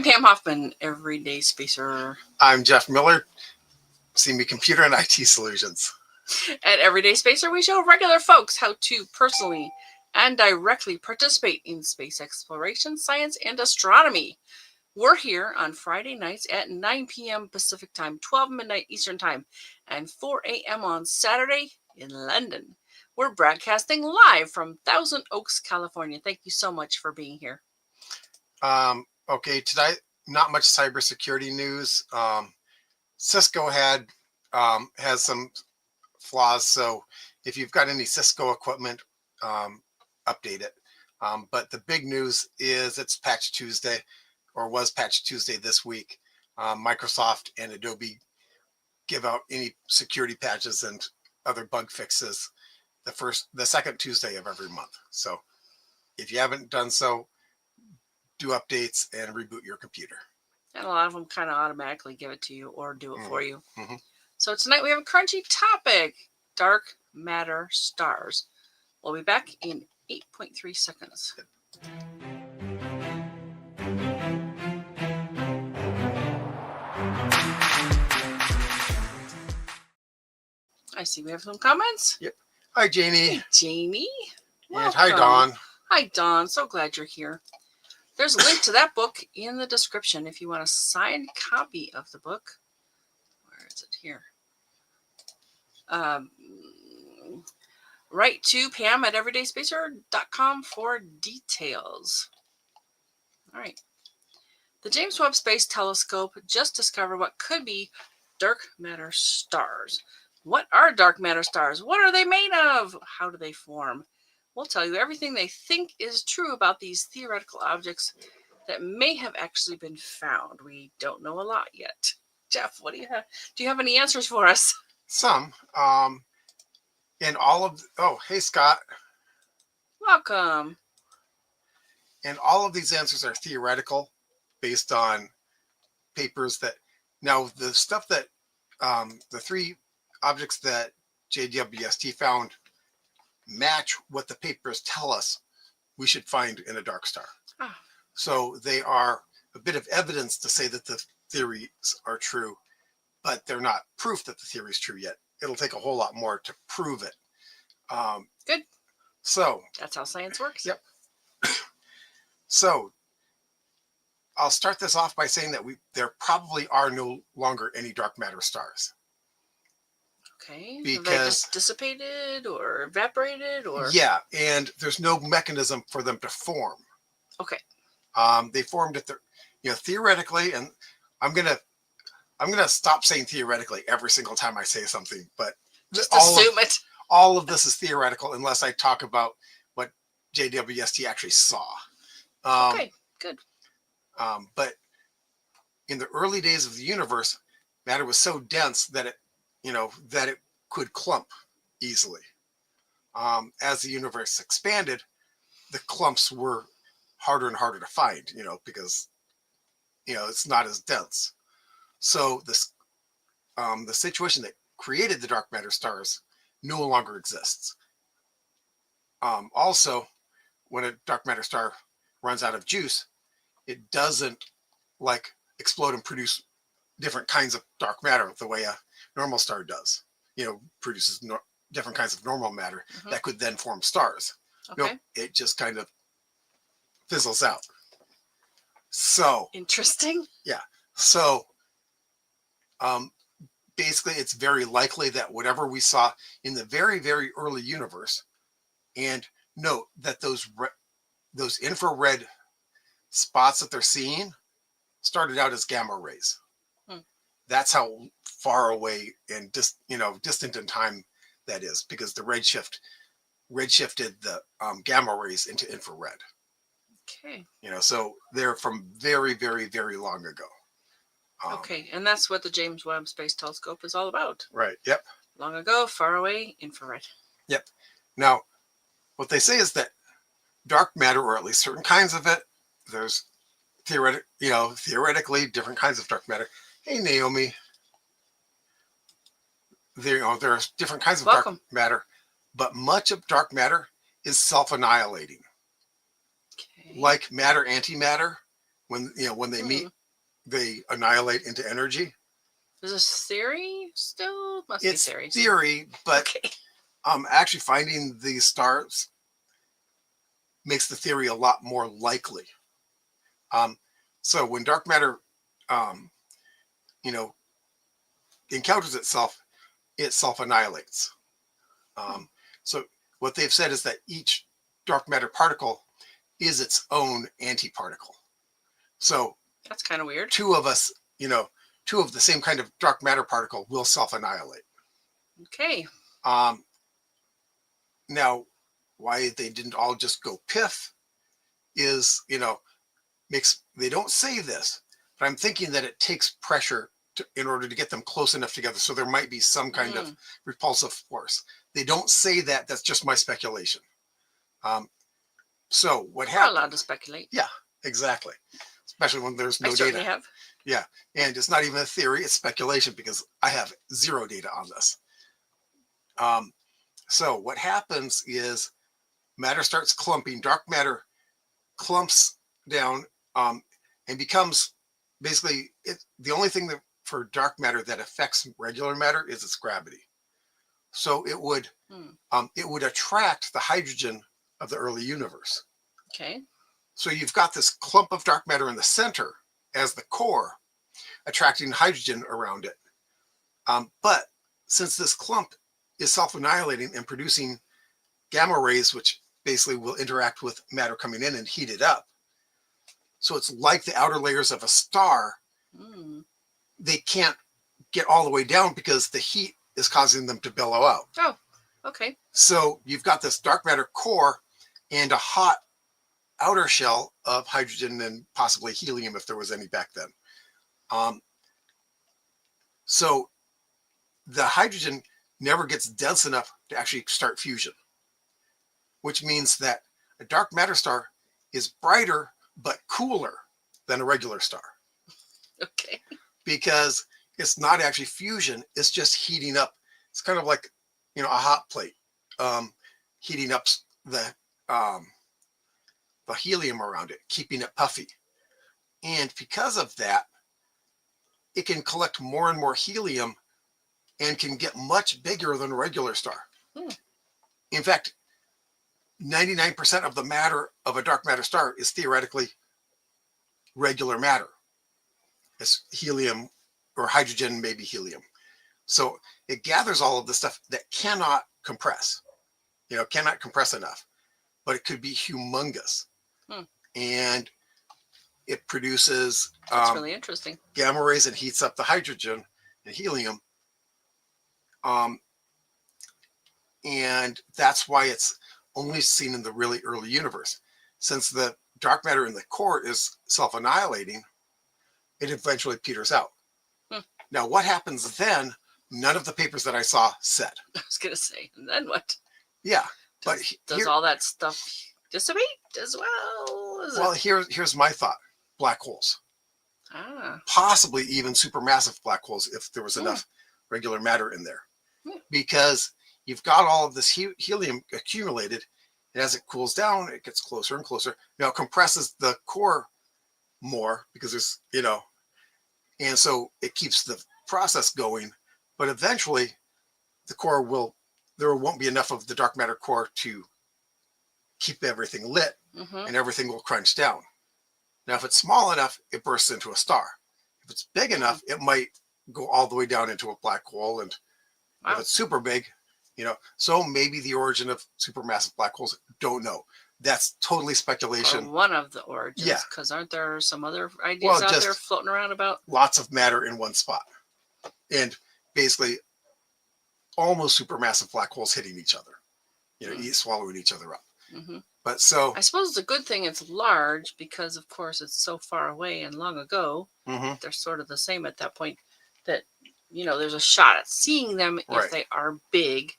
I'm Pam Hoffman, everyday spacer. I'm Jeff Miller, CME Computer and IT Solutions. At Everyday Spacer, we show regular folks how to personally and directly participate in space exploration, science, and astronomy. We're here on Friday nights at 9 p.m. Pacific Time, 12 midnight Eastern Time, and 4 a.m. on Saturday in London. We're broadcasting live from Thousand Oaks, California. Thank you so much for being here. Okay, today, not much cybersecurity news. Cisco has some flaws, so if you've got any Cisco equipment, update it. But the big news is it's Patch Tuesday, or was Patch Tuesday this week. Microsoft and Adobe give out any security patches and other bug fixes the second Tuesday of every month. So if you haven't done so, do updates and reboot your computer. And a lot of them kind of automatically give it to you or do it for you. So tonight we have a crunchy topic, dark matter stars. We'll be back in 8.3 seconds. I see we have some comments. Yep. Hi, Janie. Hey, Janie. And hi, Dawn. Hi, Dawn. So glad you're here. There's a link to that book in the description if you want a signed copy of the book. Where is it here? Write to Pam at everydayspacer.com for details. All right. The James Webb Space Telescope just discovered what could be dark matter stars. What are dark matter stars? What are they made of? How do they form? We'll tell you everything they think is true about these theoretical objects that may have actually been found. We don't know a lot yet. Jeff, what do you have? Do you have any answers for us? Some. Hey, Scott. Welcome. And all of these answers are theoretical based on papers that, now the stuff that, the three objects that JWST found match what the papers tell us we should find in a dark star. So they are a bit of evidence to say that the theories are true, but they're not proof that the theory is true yet. It'll take a whole lot more to prove it. Good. So that's how science works. Yep. So I'll start this off by saying that there probably are no longer any dark matter stars. Okay. Because have they just dissipated or evaporated, or? Yeah, and there's no mechanism for them to form. Okay. They formed at theoretically, and I'm gonna stop saying theoretically every single time I say something, but just assume it. All of this is theoretical unless I talk about what JWST actually saw. Okay, good. But in the early days of the universe, matter was so dense that it could clump easily. As the universe expanded, the clumps were harder and harder to find, because it's not as dense. So this the situation that created the dark matter stars no longer exists. Also, when a dark matter star runs out of juice, it doesn't explode and produce different kinds of dark matter the way a normal star does. Produces different kinds of normal matter that could then form stars. Okay. Nope, it just kind of fizzles out. So interesting. Yeah. So basically, it's very likely that whatever we saw in the very, very early universe, and note that those infrared spots that they're seeing started out as gamma rays. That's how far away and distant in time that is, because the redshifted the gamma rays into infrared. Okay. So they're from very, very, very long ago. Okay, and that's what the James Webb Space Telescope is all about. Right. Yep. Long ago, far away, infrared. Yep. Now, what they say is that dark matter, or at least certain kinds of it, there's theoretically different kinds of dark matter. Hey, Naomi. There are different kinds of dark matter, but much of dark matter is self-annihilating. Okay. Like matter, antimatter, when they meet, they annihilate into energy. Is this theory still? Must It's be theory. theory, but Okay. actually finding these stars makes the theory a lot more likely. So when dark matter, you know, encounters itself, it self-annihilates. So what they've said is that each dark matter particle is its own antiparticle. So That's kind of weird. two of us, two of the same kind of dark matter particle will self-annihilate. Okay. Now, why they didn't all just go piff is, they don't say this, but I'm thinking that it takes pressure in order to get them close enough together. So there might be some kind of repulsive force. They don't say that. That's just my speculation. So what We're happened? allowed to speculate. Yeah, exactly. Especially when there's no I certainly data. have. Yeah, and it's not even a theory; it's speculation because I have zero data on this. So what happens is matter starts clumping. Dark matter clumps down and becomes basically the only thing that for dark matter that affects regular matter is its gravity. So it would attract the hydrogen of the early universe. Okay. So you've got this clump of dark matter in the center as the core, attracting hydrogen around it. But since this clump is self-annihilating and producing gamma rays, which basically will interact with matter coming in and heat it up. So it's like the outer layers of a star. They can't get all the way down because the heat is causing them to billow out. Oh, okay. So you've got this dark matter core and a hot outer shell of hydrogen and possibly helium if there was any back then. So the hydrogen never gets dense enough to actually start fusion, which means that a dark matter star is brighter but cooler than a regular star. Okay. Because it's not actually fusion, it's just heating up. It's kind of like, a hot plate, heating up the helium around it, keeping it puffy. And because of that, it can collect more and more helium and can get much bigger than a regular star. In fact, 99% of the matter of a dark matter star is theoretically regular matter. It's helium or hydrogen, maybe helium. So it gathers all of the stuff that cannot compress, cannot compress enough, but it could be humongous. And it produces That's really interesting. Gamma rays and heats up the hydrogen and helium. And that's why it's only seen in the really early universe. Since the dark matter in the core is self-annihilating, it eventually peters out. Now, what happens then? None of the papers that I saw said. I was going to say, and then what? Yeah. Does all that stuff dissipate as well? Here's my thought. Black holes. Possibly even supermassive black holes if there was enough regular matter in there. Because you've got all of this helium accumulated, and as it cools down, it gets closer and closer. Now it compresses the core more because there's, and so it keeps the process going. But eventually, there won't be enough of the dark matter core to keep everything lit, and everything will crunch down. Now, if it's small enough, it bursts into a star. If it's big enough, it might go all the way down into a black hole. And if it's super big, so maybe the origin of supermassive black holes, don't know. That's totally speculation. Or one of the origins. Yeah. Because aren't there some other ideas out there floating around about? Lots of matter in one spot. And basically almost supermassive black holes hitting each other, swallowing each other up. But so I suppose the good thing it's large because, of course, it's so far away and long ago. They're sort of the same at that point that, there's a shot at seeing them if they are big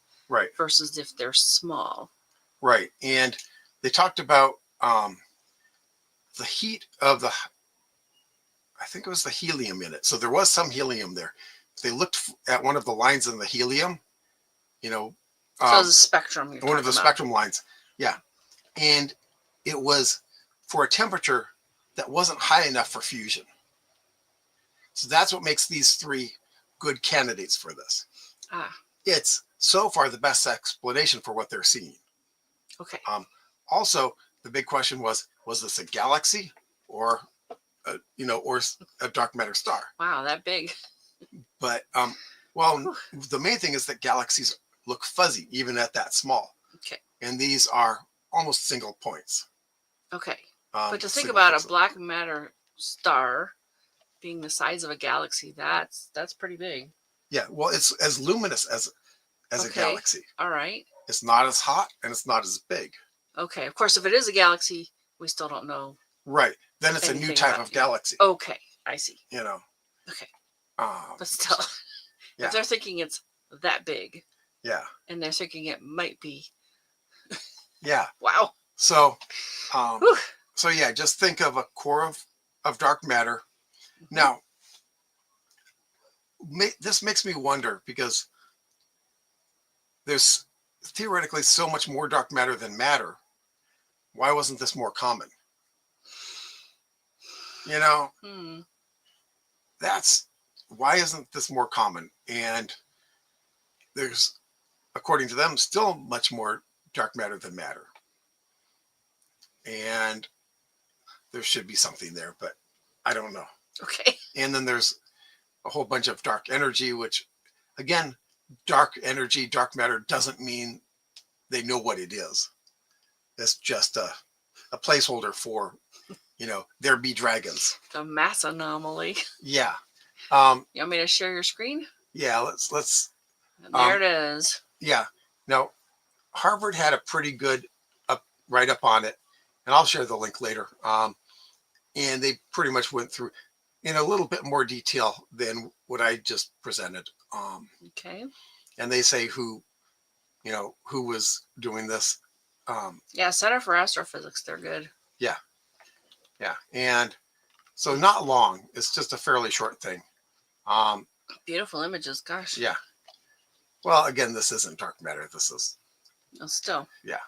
versus if they're small. Right. And they talked about the heat of I think it was the helium in it. So there was some helium there. If they looked at one of the lines in the helium, so the spectrum. One of the spectrum lines. Yeah. And it was for a temperature that wasn't high enough for fusion. So that's what makes these three good candidates for this. Ah, It's so far the best explanation for what they're seeing. okay. Also, the big question was this a galaxy or or a dark matter star? Wow, that big. But well, the main thing is that galaxies look fuzzy even at that small. Okay. And these are almost single points. Okay. But to think single about a pixel. black matter star being the size of a galaxy, that's pretty big. Yeah, well, it's as luminous as a Okay. galaxy. All right. It's not as hot and it's not as big. Okay. Of course, if it is a galaxy, we still don't know. Right. Then it's a new anything type about of galaxy. Okay. I see. You know. Okay. Um, But still, yeah. if they're thinking it's that big Yeah. and they're thinking it might be. Yeah. Wow. So, Whew. so yeah, just think of a core of dark matter. Mhm. Now, this makes me wonder because there's theoretically so much more dark matter than matter. Why wasn't this more common? You know, Hmm. that's why isn't this more common? And there's, according to them, still much more dark matter than matter. And there should be something there, but I don't know. Okay. And then there's a whole bunch of dark energy, which again, dark energy, dark matter doesn't mean they know what it is. It's just a placeholder for, there be dragons. The mass anomaly. Yeah. You want me to share your screen? Yeah, let's There it is. yeah. Now, Harvard had a pretty good write up on it, and I'll share the link later. And they pretty much went through in a little bit more detail than what I just presented. Okay. And they say who was doing this. Yeah, Center for Astrophysics, they're good. Yeah. Yeah. And so not long. It's just a fairly short thing. Beautiful images, gosh. Yeah. Well, again, this isn't dark matter. This is Still. yeah,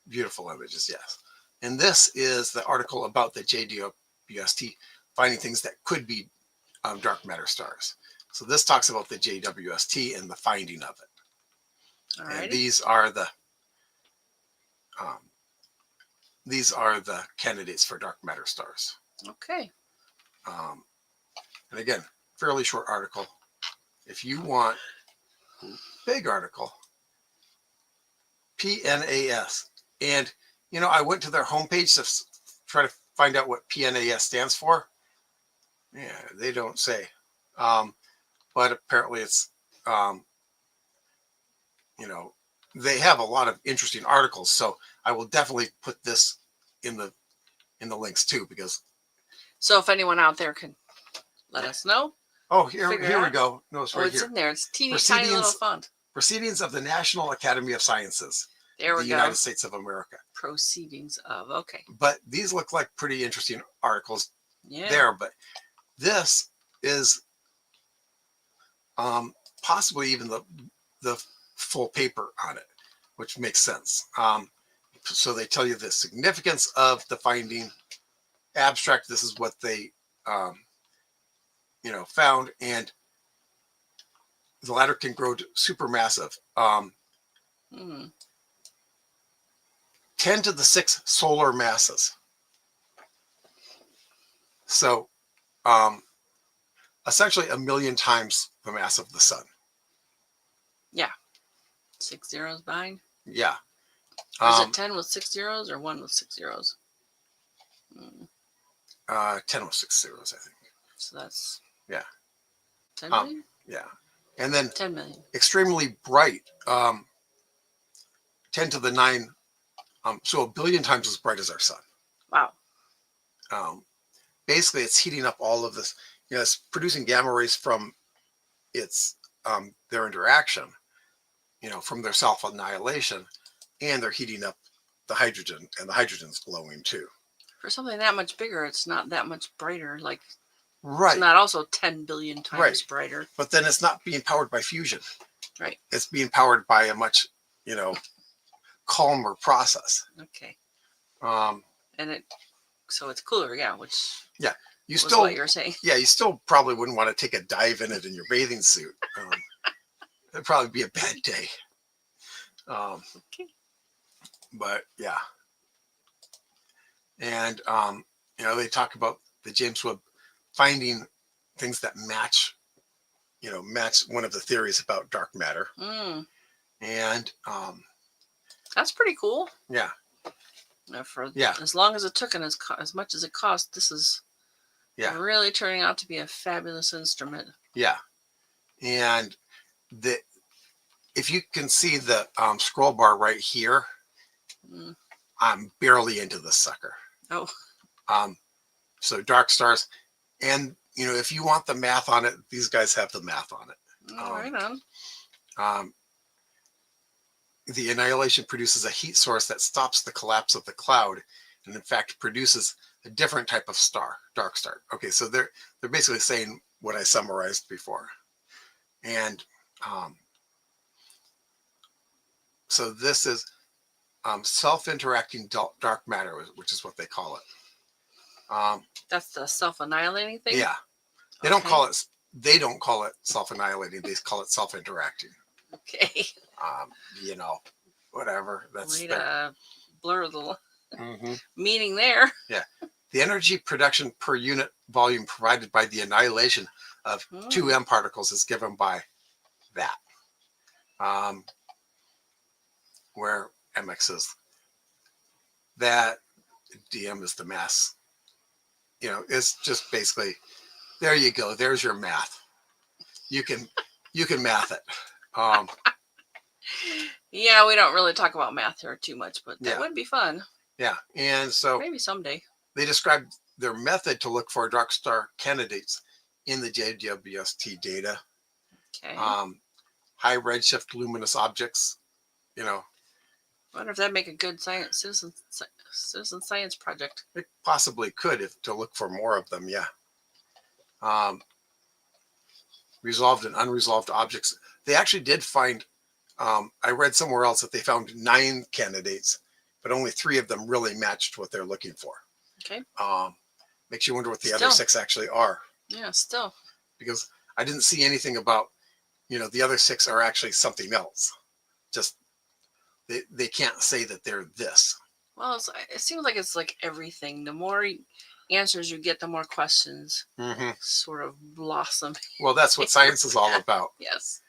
beautiful images. Yes. And this is the article about the JWST finding things that could be dark matter stars. So this talks about the JWST and the finding of it. All right. And these are the candidates for dark matter stars. Okay. And again, fairly short article. If you want a big article, PNAS. And, I went to their homepage to try to find out what PNAS stands for. Yeah, they don't say. But apparently it's, they have a lot of interesting articles. So I will definitely put this in the links too, because. So if anyone out there can let us know. Oh, here we go. No, it's right it's here. in there. It's teeny tiny little font. Proceedings of the National Academy of Sciences. There we the go. United States of America. Proceedings of. Okay. But these look like pretty interesting articles Yeah. there. But this is possibly even the full paper on it, which makes sense. So they tell you the significance of the finding. Abstract, this is what they found, and the latter can grow to supermassive. 10 to the 6 solar masses. So essentially 1 million times the mass of the sun. Yeah. 6 zeros behind. Yeah. Is it 10 with 6 zeros or 1 with 6 zeros? 10 with 6 zeros, I think. So that's. Yeah. 10 million? Yeah. And then 10 million. Extremely bright. 10 to the 9. So 1 billion times as bright as our sun. Wow. Basically, it's heating up all of this. It's producing gamma rays from their interaction, from their self-annihilation, and they're heating up the hydrogen, and the hydrogen's glowing too. For something that much bigger, it's not that much brighter. Like, right. It's not also 10 billion times brighter. But then it's not being powered by fusion. Right. It's being powered by a much, calmer process. Okay. And it so it's cooler, yeah, which You was still, what you were saying. yeah, you still probably wouldn't want to take a dive in it in your bathing suit. It'd probably be a bad day. Okay. But yeah, and they talk about the James Webb finding things that match one of the theories about dark matter. And that's pretty cool. Yeah. For Yeah. as long as it took and as much as it cost, this is really turning out to be a fabulous instrument. Yeah. And if you can see the scroll bar right here, I'm barely into this sucker. Oh. So dark stars, and if you want the math on it, these guys have the math on it. Right on. The annihilation produces a heat source that stops the collapse of the cloud, and in fact produces a different type of star, dark star. Okay, so they're basically saying what I summarized before, and so this is self-interacting dark matter, which is what they call it. That's the self-annihilating thing. Yeah, they don't call it. They don't call it self-annihilating. They call it self-interacting. Okay. Whatever. That's way to blur the meaning there. Yeah. The energy production per unit volume provided by the annihilation of 2M particles is given by that. Where MX is that, DM is the mass. It's just basically, there you go. There's your math. You can math it. Yeah, we don't really talk about math here too much, but that would be fun. Yeah, and so maybe someday. They described their method to look for dark star candidates in the JWST data. Okay. High redshift luminous objects. I wonder if that'd make a good citizen science project. It possibly could, to look for more of them. Yeah. Resolved and unresolved objects. They actually did find. I read somewhere else that they found 9 candidates, but only 3 of them really matched what they're looking for. Okay. Makes you wonder what the other 6 actually are. Yeah, still. Because I didn't see anything about, the other 6 are actually something else. Just they can't say that they're this. Well, it seems like it's like everything. The more answers you get, the more questions sort of blossom. Well, that's what science is all about. Yes.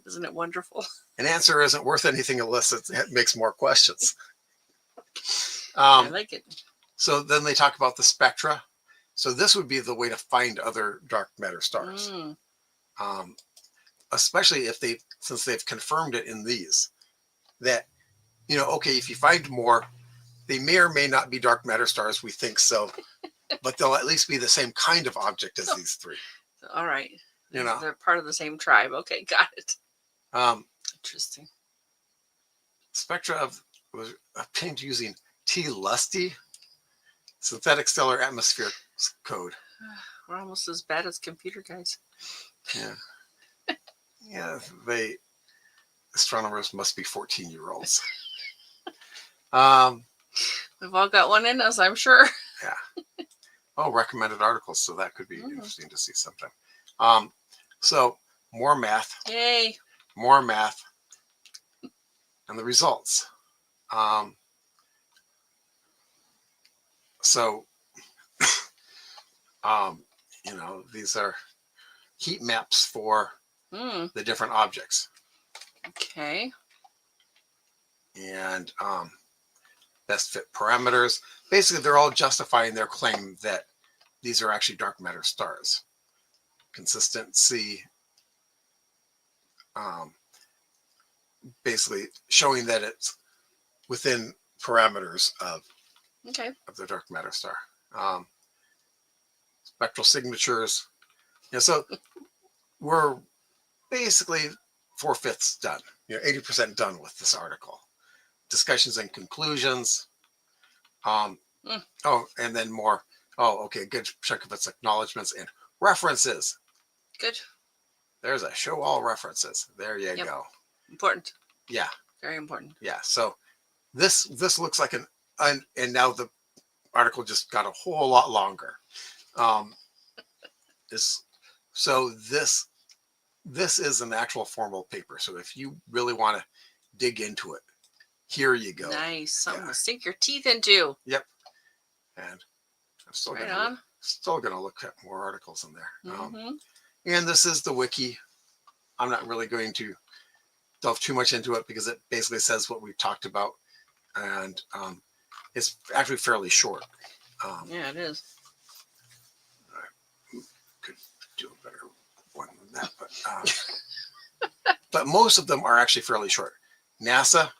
Isn't it wonderful? An answer isn't worth anything unless it makes more questions. I like it. So then they talk about the spectra. So this would be the way to find other dark matter stars. Especially since they've confirmed it in these, that, okay, if you find more, they may or may not be dark matter stars. We think so, but they'll at least be the same kind of object as these 3. All right. They're part of the same tribe. Okay, got it. Interesting. Spectra was obtained using T-Lusty, synthetic stellar atmosphere code. We're almost as bad as computer guys. Yeah. Yeah, astronomers must be 14-year-olds. We've all got one in us, I'm sure. Yeah. Oh, recommended articles. So that could be interesting to see sometime. So more math. Yay. More math. And the results. These are heat maps for the different objects. Okay. And best fit parameters. Basically, they're all justifying their claim that these are actually dark matter stars. Consistency. Basically showing that it's within parameters of the dark matter star. Spectral signatures. So we're basically 4/5 done. 80% done with this article. Discussions and conclusions. Oh, and then more. Oh, okay. Good chunk of its acknowledgments and references. Good. There's a show all references. There you go. Important. Yeah. Very important. Yeah. So this looks like and now the article just got a whole lot longer. This so this is an actual formal paper. So if you really want to dig into it, here you go. Nice. Something Yeah. to sink your teeth into. Yep. And I'm still Right gonna look at more articles in there. Mm-hmm. And this is the wiki. I'm not really going to delve too much into it because it basically says what we've talked about, and it's actually fairly short. Yeah, it is. I could do a better one than that, but most of them are actually fairly short. NASA,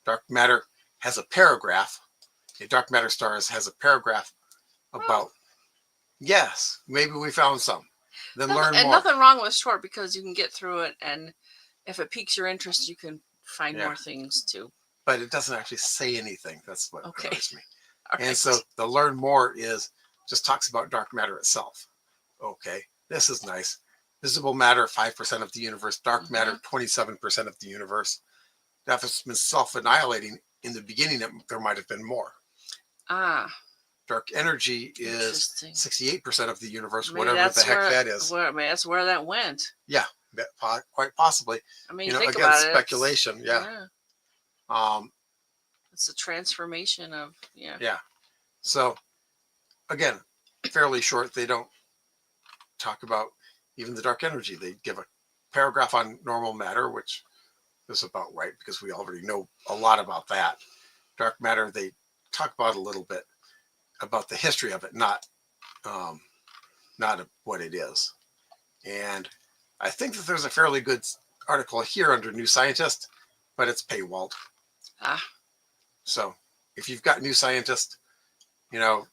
dark matter has a paragraph. A dark matter stars has a paragraph about. Yes, maybe we found some. Then learn and more. nothing wrong with short because you can get through it, and if it piques your interest, you can find more things too. But it doesn't actually say anything. That's what annoys me. All and so the learn more is just talks about dark matter itself. Okay, this is nice. Visible matter, 5% of the universe. Dark matter, 27% of the universe. That has been self-annihilating. In the beginning, there might have been more. Dark energy is 68% of the universe, maybe whatever the heck that is. That's where that went. Yeah, quite possibly. I mean, think again, about speculation. Yeah. It's a transformation of Yeah. So again, fairly short. They don't talk about even the dark energy. They give a paragraph on normal matter, which is about right because we already know a lot about that. Dark matter, they talk about a little bit about the history of it, not what it is. And I think that there's a fairly good article here under New Scientist, but it's paywalled. So if you've got New Scientist, let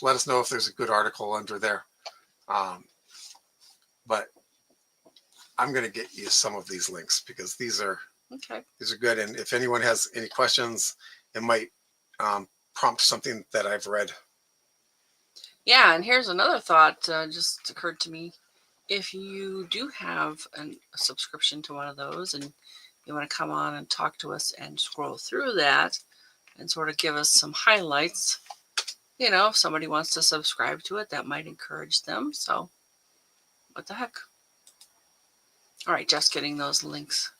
us know if there's a good article under there. But I'm going to get you some of these links because these are good. And if anyone has any questions, it might prompt something that I've read. Yeah, and here's another thought just occurred to me. If you do have a subscription to one of those and you want to come on and talk to us and scroll through that and sort of give us some highlights, if somebody wants to subscribe to it, that might encourage them. So what the heck? All right, just getting those links.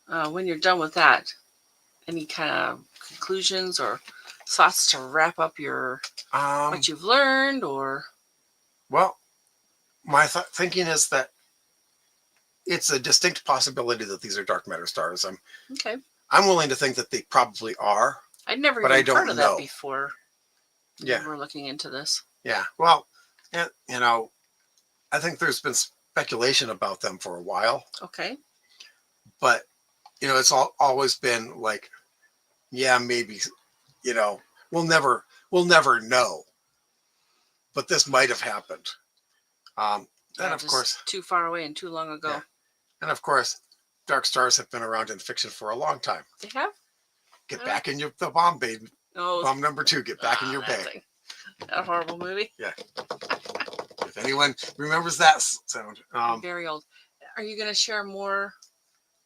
When you're done with that, any kind of conclusions or thoughts to wrap up your what you've learned? Or well, my thinking is that it's a distinct possibility that these are dark matter stars. I'm willing to think that they probably are. I'd never even heard of that before. Yeah, we're looking into this. Yeah, well, I think there's been speculation about them for a while. Okay, but it's always been like, yeah, maybe, we'll never know, but this might have happened. And of course, too far away and too long ago. Yeah. And of course, dark stars have been around in fiction for a long time. They have. Get back in the bomb, baby. Oh, bomb number 2. Get back in your bag. That horrible movie. Yeah. If anyone remembers that sound, very old. Are you going to share more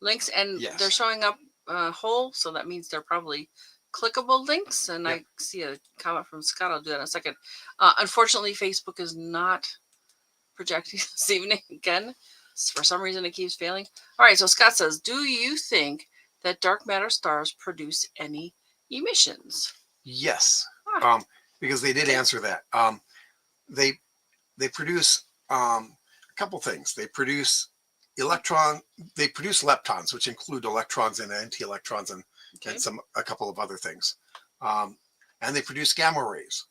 links? And yes. They're showing up whole, so that means they're probably clickable links. And I see a comment from Scott. I'll do that in a second. Unfortunately, Facebook is not projecting this evening again. For some reason, it keeps failing. All right, so Scott says, do you think that dark matter stars produce any emissions? Yes, because they did answer that. They produce a couple things. They produce They produce leptons, which include electrons and anti-electrons and a couple of other things. And they produce gamma rays.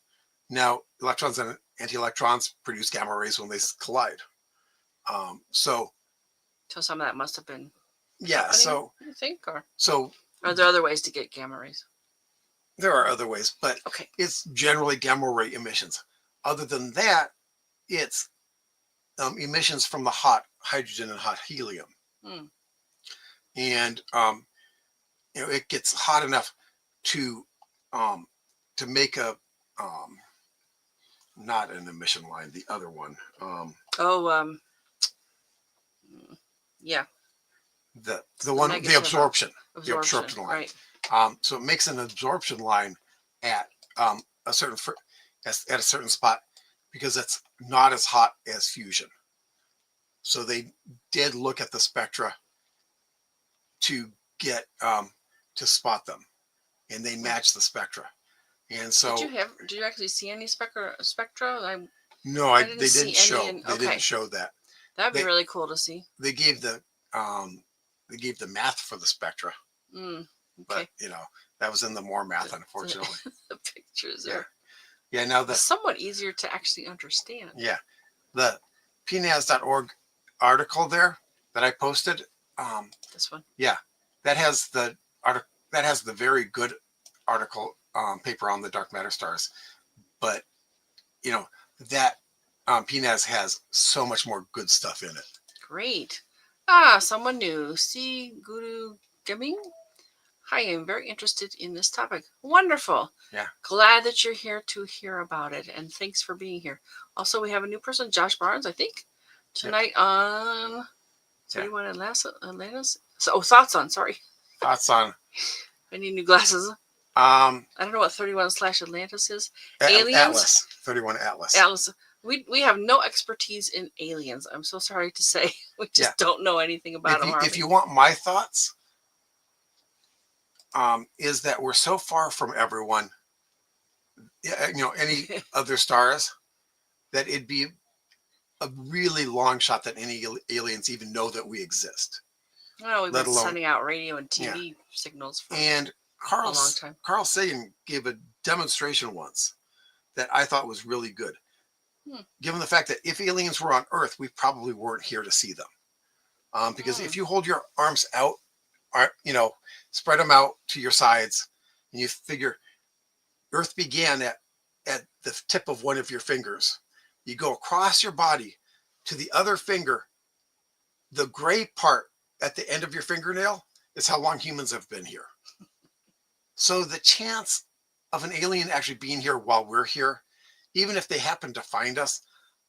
Now, electrons and anti-electrons produce gamma rays when they collide. So some of that must have been. Yeah. So you think, or so are there other ways to get gamma rays? There are other ways, but it's generally gamma ray emissions. Other than that, it's emissions from the hot hydrogen and hot helium. And it gets hot enough to make a not an emission line, the other one. Yeah. The absorption line. Right. So it makes an absorption line at a certain at a certain spot because it's not as hot as fusion. So they did look at the spectra to get to spot them, and they matched the spectra. And so, did you actually see any spectra? No, I didn't they see didn't show. any They didn't show that. That'd be really cool to see. They gave the math for the spectra, Okay. but that was in the more math, unfortunately. The pictures are now somewhat easier to actually understand. Yeah, the pnas.org article there that I posted. This one. Yeah, that has the very good article paper on the dark matter stars, but that PNAS has so much more good stuff in it. Great. Someone new. See Guru Gaming. Hi, I'm very interested in this topic. Wonderful. Yeah. Glad that you're here to hear about it, and thanks for being here. Also, we have a new person, Josh Barnes, I think, tonight on 31 Atlantis. So, thoughts on. Sorry. Thoughts on. I need new glasses. I don't know what 31/Atlantis is. Aliens. Atlas. 31 Atlas. Atlas. We have no expertise in aliens. I'm so sorry to say. We just don't know anything about them. If you want my thoughts, is that we're so far from everyone, any other stars, that it'd be a really long shot that any aliens even know that we exist. Well, we've been sending out radio and TV signals for a long time. Carl Sagan gave a demonstration once that I thought was really good. Given the fact that if aliens were on Earth, we probably weren't here to see them. Because if you hold your arms out, spread them out to your sides, and you figure Earth began at the tip of one of your fingers. You go across your body to the other finger. The gray part at the end of your fingernail is how long humans have been here. So the chance of an alien actually being here while we're here, even if they happen to find us,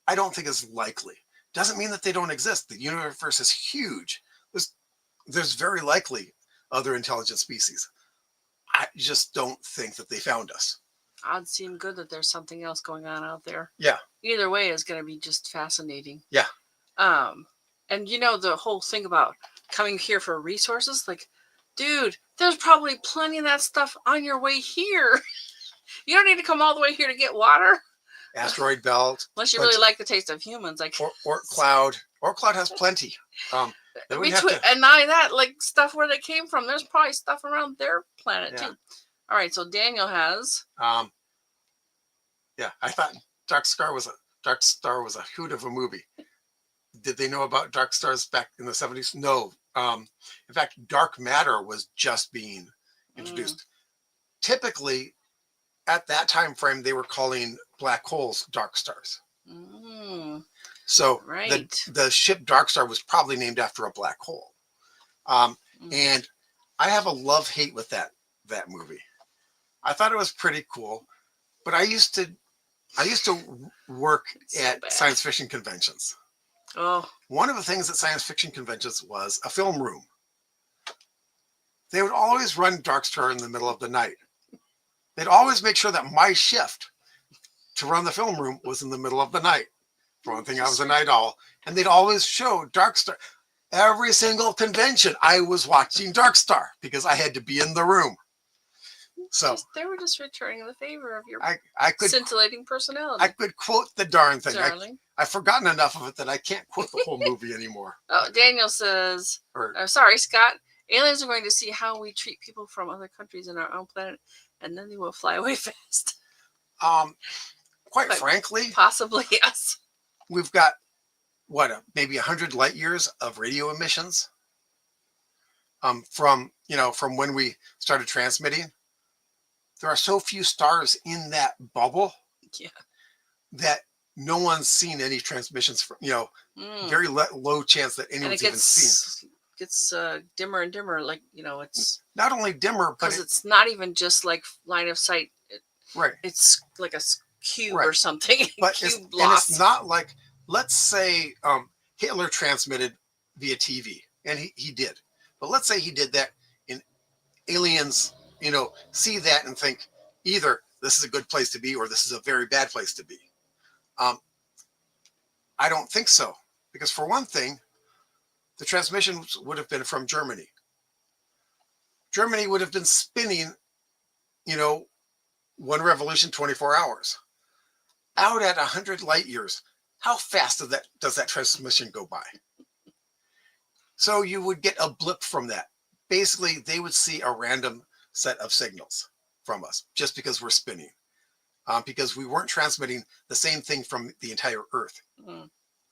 I don't think is likely. Doesn't mean that they don't exist. The universe is huge. There's very likely other intelligent species. I just don't think that they found us. Odds seem good that there's something else going on out there. Yeah. Either way is going to be just fascinating. Yeah. And the whole thing about coming here for resources, like, dude, there's probably plenty of that stuff on your way here. You don't need to come all the way here to get water. Asteroid belt. Unless you really like the taste of humans, like or cloud. Or cloud has plenty. And not that, like, stuff where they came from. There's probably stuff around their planet too. All right, so Daniel has. I thought Dark Star was a hoot of a movie. Did they know about dark stars back in the 70s? No. In fact, dark matter was just being introduced. Typically, at that time frame, they were calling black holes dark stars. So the ship Dark Star was probably named after a black hole. And I have a love-hate with that movie. I thought it was pretty cool, but I used to work at science fiction conventions. Oh. One of the things at science fiction conventions was a film room. They would always run Dark Star in the middle of the night. They'd always make sure that my shift to run the film room was in the middle of the night. For one thing, I was a night owl. And they'd always show Dark Star. Every single convention, I was watching Dark Star because I had to be in the room. So they were just returning the favor of your scintillating personality. I could quote the darn thing. Darling. I've forgotten enough of it that I can't quote the whole movie anymore. Oh, Daniel says, sorry, Scott. Aliens are going to see how we treat people from other countries in our own planet, and then they will fly away fast. Quite frankly, possibly yes. We've got maybe 100 light years of radio emissions. From when we started transmitting. There are so few stars in that bubble that no one's seen any transmissions from, very low chance that anyone's even seen. Gets dimmer and dimmer, like, it's not only dimmer, but it's not even just like line of sight. It's like a cube or something. But it's not like, let's say Hitler transmitted via TV, and he did. But let's say he did that, and aliens, see that and think, either this is a good place to be or this is a very bad place to be. I don't think so, because for one thing, the transmissions would have been from Germany. Germany would have been spinning, one revolution 24 hours. Out at 100 light years, how fast does that transmission go by? So you would get a blip from that. Basically, they would see a random set of signals from us just because we're spinning, because we weren't transmitting the same thing from the entire Earth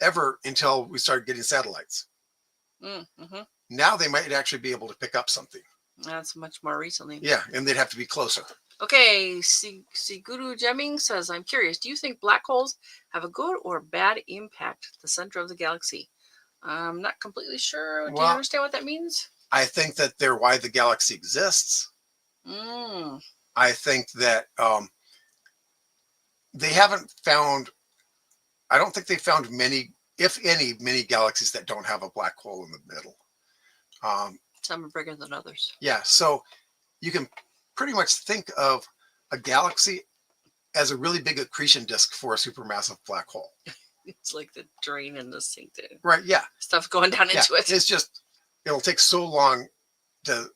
ever until we started getting satellites. Mm-hmm. Now they might actually be able to pick up something. That's much more recently. Yeah, and they'd have to be closer. Okay, Siguru Jemming says, I'm curious, do you think black holes have a good or bad impact at the center of the galaxy? I'm not completely sure. Do you understand what that means? I think that they're why the galaxy exists. I think that they haven't found, I don't think they found many, if any, many galaxies that don't have a black hole in the middle. Some are bigger than others. Yeah, so you can pretty much think of a galaxy as a really big accretion disk for a supermassive black hole. It's like the drain in the sink. Right, yeah. Stuff going down into it. It's just, it'll take so long to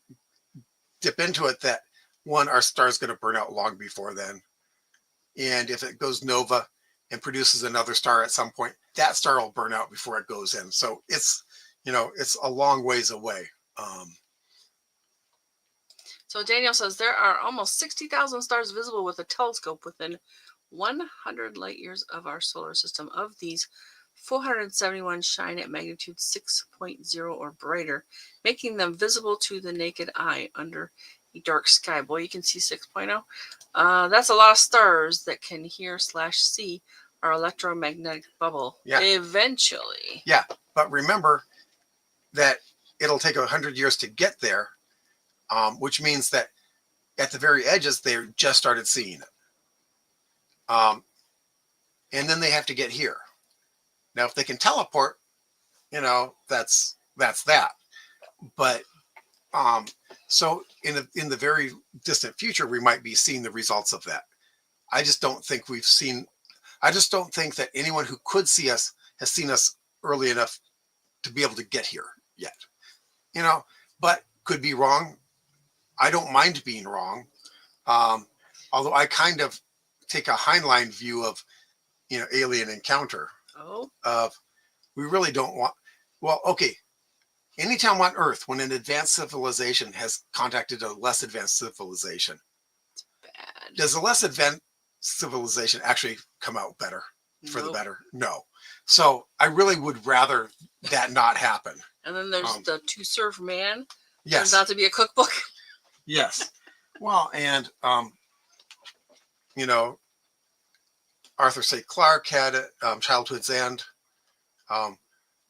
dip into it that, one, our star is going to burn out long before then. And if it goes nova and produces another star at some point, that star will burn out before it goes in. So it's, it's a long ways away. So Daniel says there are almost 60,000 stars visible with a telescope within 100 light years of our solar system. Of these, 471 shine at magnitude 6.0 or brighter, making them visible to the naked eye under a dark sky. Boy, you can see 6.0. That's a lot of stars that can hear/see our electromagnetic bubble eventually. Yeah, but remember that it'll take 100 years to get there, which means that at the very edges, they just started seeing it. And then they have to get here. Now, if they can teleport, that's that. But so in the very distant future, we might be seeing the results of that. I just don't think that anyone who could see us has seen us early enough to be able to get here yet. But could be wrong. I don't mind being wrong. Although I kind of take a hindline view of, alien encounter. We really don't want, anytime on Earth, when an advanced civilization has contacted a less advanced civilization, bad. Does a less advanced civilization actually come out better for the better? No. So I really would rather that not happen. And then there's the To Serve Man. Yes. Turns out to be a cookbook. Yes. Well, and Arthur C. Clarke had it, Childhood's End.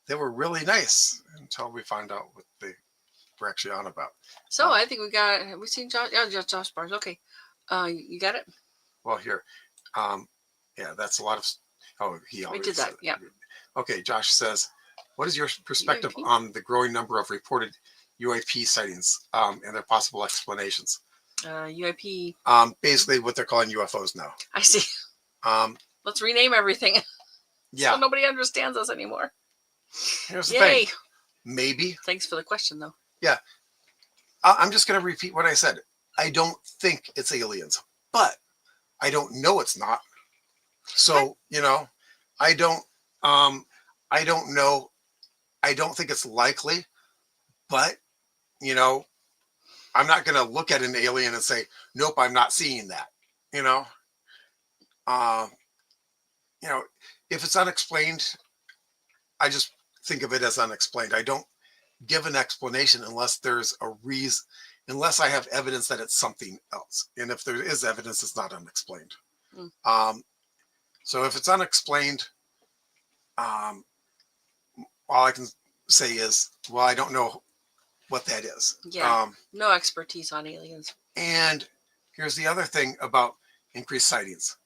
They were really nice until we find out what they were actually on about. So I think have we seen Josh? Yeah, Josh Barnes. Okay. You got it? Well, here. Yeah, that's a lot of, he already did that. Yeah. Okay, Josh says, what is your perspective on the growing number of reported UAP sightings and their possible explanations? UAP. Basically what they're calling UFOs now. I see. Let's rename everything. Yeah. So nobody understands us anymore. Here's the thing. Maybe. Thanks for the question, though. Yeah. I'm just going to repeat what I said. I don't think it's aliens, but I don't know it's not. So, I don't know. I don't think it's likely, but, I'm not going to look at an alien and say, nope, I'm not seeing that, if it's unexplained, I just think of it as unexplained. I don't give an explanation unless there's a reason, unless I have evidence that it's something else. And if there is evidence, it's not unexplained. So if it's unexplained, all I can say is, well, I don't know what that is. Yeah. No expertise on aliens. And here's the other thing about increased sightings.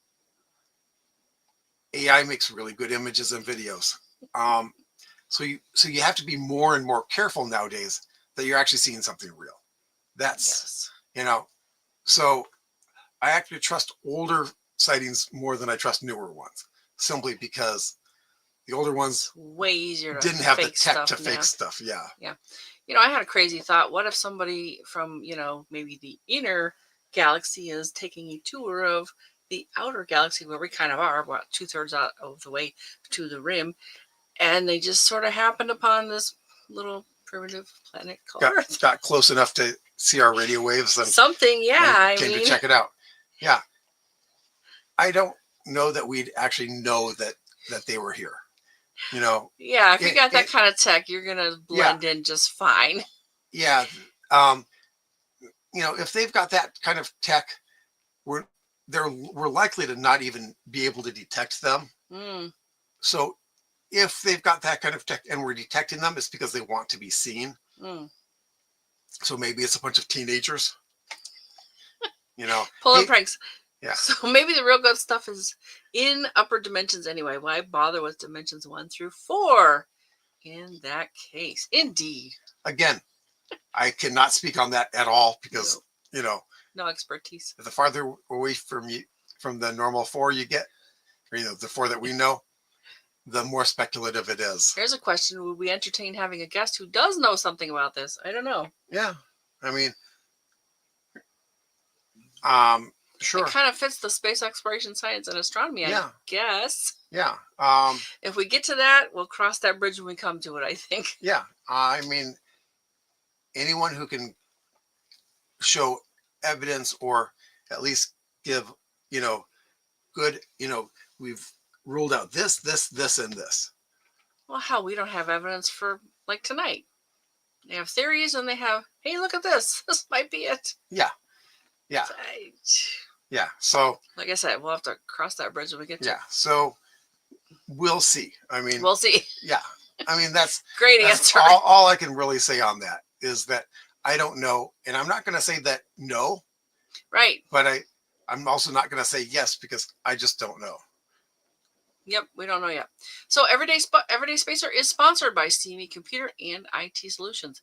AI makes really good images and videos. So you have to be more and more careful nowadays that you're actually seeing something real. That's, so I actually trust older sightings more than I trust newer ones, simply because the older ones way easier to didn't have the fake tech stuff to fake now. stuff. Yeah. Yeah. I had a crazy thought. What if somebody from, maybe the inner galaxy is taking a tour of the outer galaxy, where we kind of are, about 2/3 out of the way to the rim, and they just sort of happened upon this little primitive planet called Earth. Got close enough to see our radio waves and something, yeah. came to check it out. Yeah. I don't know that we'd actually know that they were here. Yeah, if you got that kind of tech, you're gonna blend in just fine. Yeah. If they've got that kind of tech, we're likely to not even be able to detect them. So if they've got that kind of tech and we're detecting them, it's because they want to be seen. So maybe it's a bunch of teenagers, pulling pranks. Yeah. So maybe the real good stuff is in upper dimensions anyway. Why bother with dimensions 1 through 4 in that case? Indeed. Again, I cannot speak on that at all because, no expertise. The farther away from the normal 4 you get, or, the 4 that we know, the more speculative it is. Here's a question. Would we entertain having a guest who does know something about this? I don't know. Yeah. I mean, sure. It kind of fits the space exploration, science, and astronomy, I guess. Yeah. If we get to that, we'll cross that bridge when we come to it, I think. Yeah. I mean, anyone who can show evidence or at least give, good, we've ruled out this, and this. Well, hell, we don't have evidence for, like, tonight. They have theories and they have, hey, look at this. This might be it. Yeah. Yeah. Yeah. So, like I said, we'll have to cross that bridge when we get to it. Yeah. So we'll see. I mean, we'll see. Yeah. I mean, that's great answer. All I can really say on that is that I don't know. And I'm not going to say that no. Right. But I'm also not going to say yes because I just don't know. Yep, we don't know yet. So Everyday Spacer is sponsored by CME Computer and IT Solutions.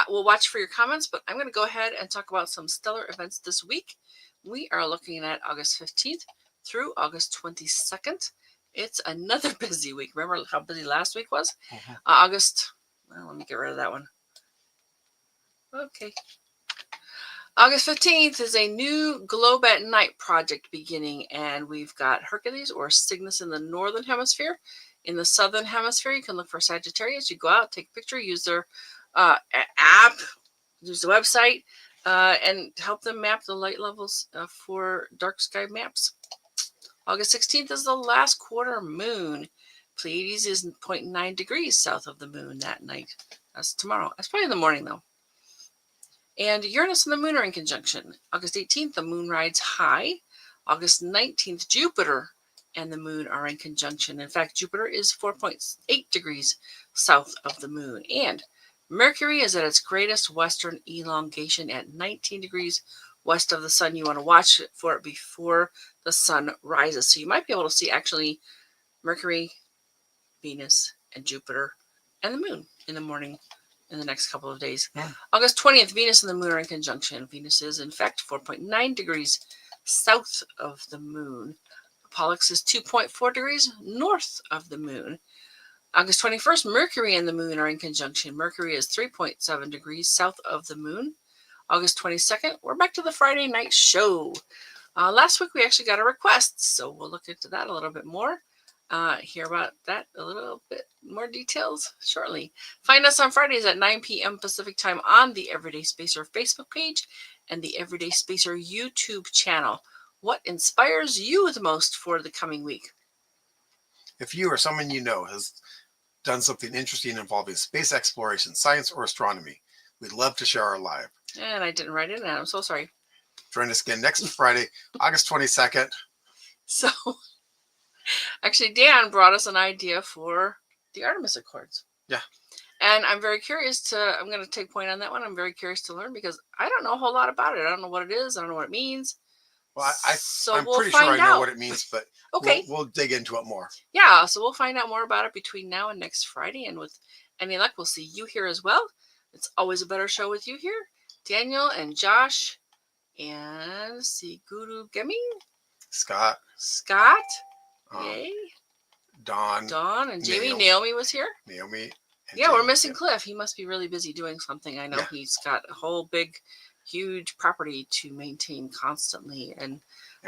We'll watch for your comments, but I'm going to go ahead and talk about some stellar events this week. We are looking at August 15th through August 22nd. It's another busy week. Remember how busy last week was? Let me get rid of that one. Okay. August 15th is a new Globe at Night project beginning, and we've got Hercules or Cygnus in the northern hemisphere. In the southern hemisphere, you can look for Sagittarius. You go out, take a picture, use their app, use the website, and help them map the light levels for dark sky maps. August 16th is the last quarter moon. Pleiades is 0.9 degrees south of the moon that night. That's tomorrow. That's probably in the morning, though. And Uranus and the moon are in conjunction. August 18th, the moon rides high. August 19th, Jupiter and the moon are in conjunction. In fact, Jupiter is 4.8 degrees south of the moon. And Mercury is at its greatest western elongation at 19 degrees west of the sun. You want to watch for it before the sun rises. So you might be able to see actually Mercury, Venus, and Jupiter and the moon in the morning in the next couple of days. Yeah. August 20th, Venus and the moon are in conjunction. Venus is, in fact, 4.9 degrees south of the moon. Pollux is 2.4 degrees north of the moon. August 21st, Mercury and the moon are in conjunction. Mercury is 3.7 degrees south of the moon. August 22nd, we're back to the Friday night show. Last week, we actually got a request, so we'll look into that a little bit more. Hear about that a little bit more details shortly. Find us on Fridays at 9 p.m. Pacific time on the Everyday Spacer Facebook page and the Everyday Spacer YouTube channel. What inspires you the most for the coming week? If you or someone you know has done something interesting involving space exploration, science, or astronomy, we'd love to share our live. And I didn't write it down. I'm so sorry. Join us again next Friday, August 22nd. So, actually, Dan brought us an idea for the Artemis Accords. Yeah. And I'm very curious I'm going to take point on that one. I'm very curious to learn because I don't know a whole lot about it. I don't know what it is. I don't know what it means. Well, I'm pretty sure I know what it means, but okay. We'll dig into it more. Yeah, so we'll find out more about it between now and next Friday. And with any luck, we'll see you here as well. It's always a better show with you here. Daniel and Josh And Siguru Gemi. Scott. Scott. Um, Yay. Dawn. And Jamie. Naomi. Naomi was here. Naomi. And Yeah, we're Jamie. missing Cliff. He must be really busy doing something. I know he's got a whole big, huge property to maintain constantly. And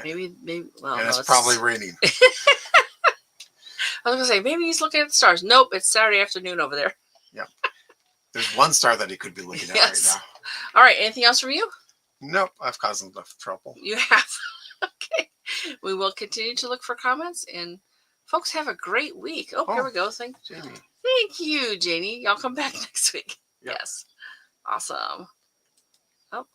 maybe, well, and no, it's probably raining. I was going to say, maybe he's looking at the stars. Nope, it's Saturday afternoon over there. Yeah. There's one star that he could be looking at right now. All right. Anything else from you? Nope. I've caused him enough trouble. You have. Okay. We will continue to look for comments. And folks, have a great week. Oh, here we go. Thank you, Janie. Y'all come back next week. Yep. Yes. Awesome. Oh.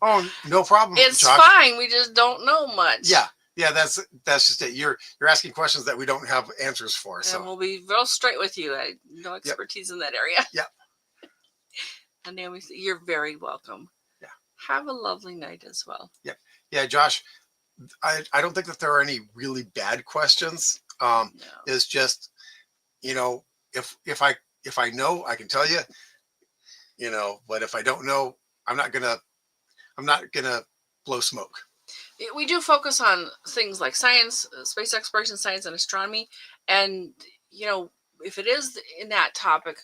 Oh, no problem. It's Josh. fine. We just don't know much. Yeah. Yeah, that's just it. You're asking questions that we don't have answers for. So we'll be real straight with you. I no expertise in that area. Yep. And Naomi, you're very welcome. Yeah. Have a lovely night as well. Yeah. Yeah, Josh. I don't think that there are any really bad questions. No. It's just, if I know, I can tell you, but if I don't know, I'm not gonna blow smoke. We do focus on things like science, space exploration, science, and astronomy. And, if it is in that topic,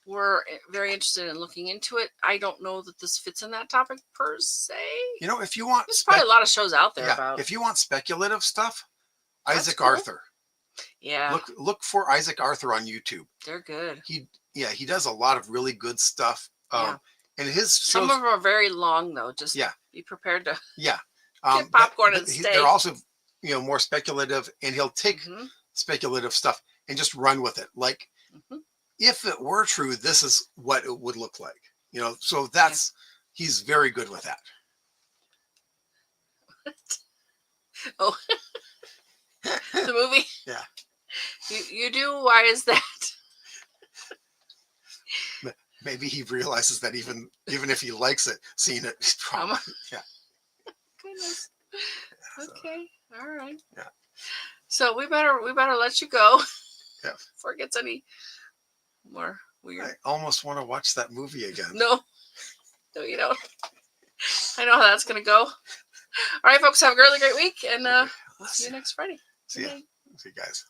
we're very interested in looking into it. I don't know that this fits in that topic per se. If you want, there's probably a lot of shows out there about. If you want speculative stuff, Isaac Arthur. Yeah. Look for Isaac Arthur on YouTube. They're good. He does a lot of really good stuff. And his shows, some of them are very long though. Just be prepared to. Yeah. Get popcorn and stay. They're also, more speculative, and he'll take speculative stuff and just run with it. Like, if it were true, this is what it would look like. So that's he's very good with that. Oh, the movie. Yeah. You do. Why is that? Maybe he realizes that even if he likes it, seeing it is trauma. Yeah. Goodness. Okay. All right. Yeah. So we better let you go. Yeah. Before it gets any more weird. I almost want to watch that movie again. No, you don't. I know how that's gonna go. All right, folks. Have a really great week, and we'll see you next Friday. See you guys.